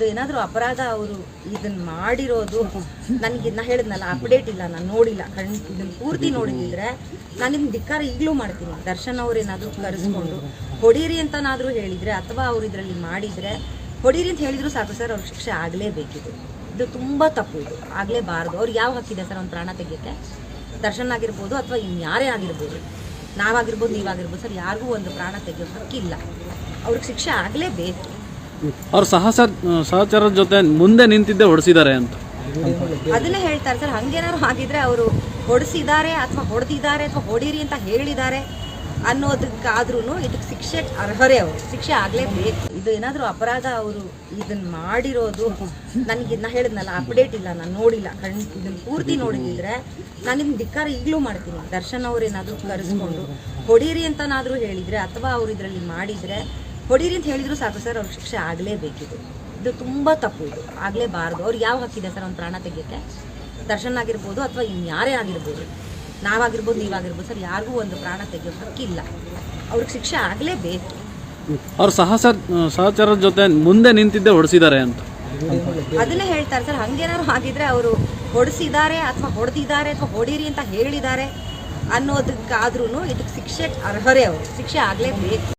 ಇದು ಏನಾದರೂ ಅಪರಾಧ ಅವರು ಇದನ್ನ ಮಾಡಿರೋದು ನನಗೆ ನಾ ಹೇಳಿದ್ನಲ್ಲ ಅಪ್ಡೇಟ್ ಇಲ್ಲ, ನಾನು ನೋಡಿಲ್ಲ, ಇದನ್ನ ಪೂರ್ತಿ ನೋಡಿದ್ರೆ ನಾನು ಇದನ್ನ ಧಿಕ್ಕಾರ ಈಗಲೂ ಮಾಡ್ತೀನಿ. ದರ್ಶನ್ ಅವ್ರು ಏನಾದರೂ ಕರೆಸ್ಕೊಂಡು ಹೊಡೀರಿ ಅಂತನಾದರೂ ಹೇಳಿದರೆ ಅಥವಾ ಅವ್ರು ಇದರಲ್ಲಿ ಮಾಡಿದರೆ ಹೊಡೀರಿ ಅಂತ ಹೇಳಿದ್ರು ಸಾಕು ಸರ್, ಅವ್ರಿಗೆ ಶಿಕ್ಷೆ ಆಗಲೇಬೇಕಿದೆ. ಇದು ತುಂಬ ತಪ್ಪು, ಇದು ಆಗಲೇಬಾರ್ದು. ಅವ್ರು ಯಾವ ಹಕ್ಕಿದೆ ಸರ್ ಒಂದು ಪ್ರಾಣ ತೆಗೆಯೋಕ್ಕೆ? ದರ್ಶನ್ ಆಗಿರ್ಬೋದು ಅಥವಾ ಇನ್ಯಾರೇ ಆಗಿರ್ಬೋದು, ನಾವಾಗಿರ್ಬೋದು ನೀವಾಗಿರ್ಬೋದು ಸರ್, ಯಾರಿಗೂ ಒಂದು ಪ್ರಾಣ ತೆಗೆಯೋ ಹಕ್ಕಿಲ್ಲ. ಅವ್ರಿಗೆ ಶಿಕ್ಷೆ ಆಗಲೇಬೇಕು. ಅವ್ರ ಸಹಚರರ ಜೊತೆ ಮುಂದೆ ನಿಂತಿದ್ದೆ ಹೊಡೆಸಿದ್ದಾರೆ ಅಂತ ಅದನ್ನೇ ಹೇಳ್ತಾರೆ ಸರ್. ಹಂಗೇನಾದ್ರು ಆಗಿದ್ರೆ ಅವರು ಹೊಡೆಸಿದ್ದಾರೆ ಅಥವಾ ಹೊಡೆದಿದ್ದಾರೆ ಅಥವಾ ಹೊಡೀರಿ ಅಂತ ಹೇಳಿದ್ದಾರೆ ಅನ್ನೋದಕ್ಕಾದ್ರೂ ಇದಕ್ಕೆ ಶಿಕ್ಷೆ ಅರ್ಹರೇ, ಅವರು ಶಿಕ್ಷೆ ಆಗಲೇಬೇಕು. ಇದು ಏನಾದರೂ ಅಪರಾಧ ಅವರು ಇದನ್ನ ಮಾಡಿರೋದು ನನಗೆ ನಾ ಹೇಳಿದ್ನಲ್ಲ ಅಪ್ಡೇಟ್ ಇಲ್ಲ, ನಾನು ನೋಡಿಲ್ಲ, ಇದನ್ನ ಪೂರ್ತಿ ನೋಡಿದ್ರೆ ನಾನು ಇದನ್ನ ಧಿಕ್ಕಾರ ಈಗಲೂ ಮಾಡ್ತೀನಿ. ದರ್ಶನ್ ಅವ್ರು ಏನಾದರೂ ಕರೆಸ್ಕೊಂಡು ಹೊಡೀರಿ ಅಂತನಾದರೂ ಹೇಳಿದರೆ ಅಥವಾ ಅವ್ರು ಇದರಲ್ಲಿ ಮಾಡಿದರೆ ಹೊಡೀರಿ ಅಂತ ಹೇಳಿದ್ರು ಸಾಕು ಸರ್, ಅವ್ರಿಗೆ ಶಿಕ್ಷೆ ಆಗಲೇಬೇಕಿದೆ. ಇದು ತುಂಬ ತಪ್ಪು, ಇದು ಆಗಲೇಬಾರ್ದು. ಅವ್ರಿಗೆ ಯಾವ ಹಕ್ಕಿದೆ ಸರ್ ಒಂದು ಪ್ರಾಣ ತೆಗೆಯೋಕ್ಕೆ? ದರ್ಶನ್ ಆಗಿರ್ಬೋದು ಅಥವಾ ಇನ್ಯಾರೇ ಆಗಿರ್ಬೋದು, ನಾವಾಗಿರ್ಬೋದು ನೀವಾಗಿರ್ಬೋದು ಸರ್, ಯಾರಿಗೂ ಒಂದು ಪ್ರಾಣ ತೆಗೆಯೋ ಹಕ್ಕಿಲ್ಲ. ಅವ್ರಿಗೆ ಶಿಕ್ಷೆ ಆಗಲೇಬೇಕು. ಅವ್ರ ಸಹಚರರ ಜೊತೆ ಮುಂದೆ ನಿಂತಿದ್ದೆ ಹೊಡೆಸಿದ್ದಾರೆ ಅಂತ ಅದನ್ನೇ ಹೇಳ್ತಾರೆ ಸರ್. ಹಂಗೇನಾದ್ರು ಆಗಿದ್ರೆ ಅವರು ಹೊಡೆಸಿದ್ದಾರೆ ಅಥವಾ ಹೊಡೆದಿದ್ದಾರೆ ಅಥವಾ ಹೊಡೀರಿ ಅಂತ ಹೇಳಿದ್ದಾರೆ ಅನ್ನೋದಕ್ಕಾದ್ರೂ ಇದಕ್ಕೆ ಶಿಕ್ಷೆ ಅರ್ಹರೇ, ಅವರು ಶಿಕ್ಷೆ ಆಗಲೇಬೇಕು.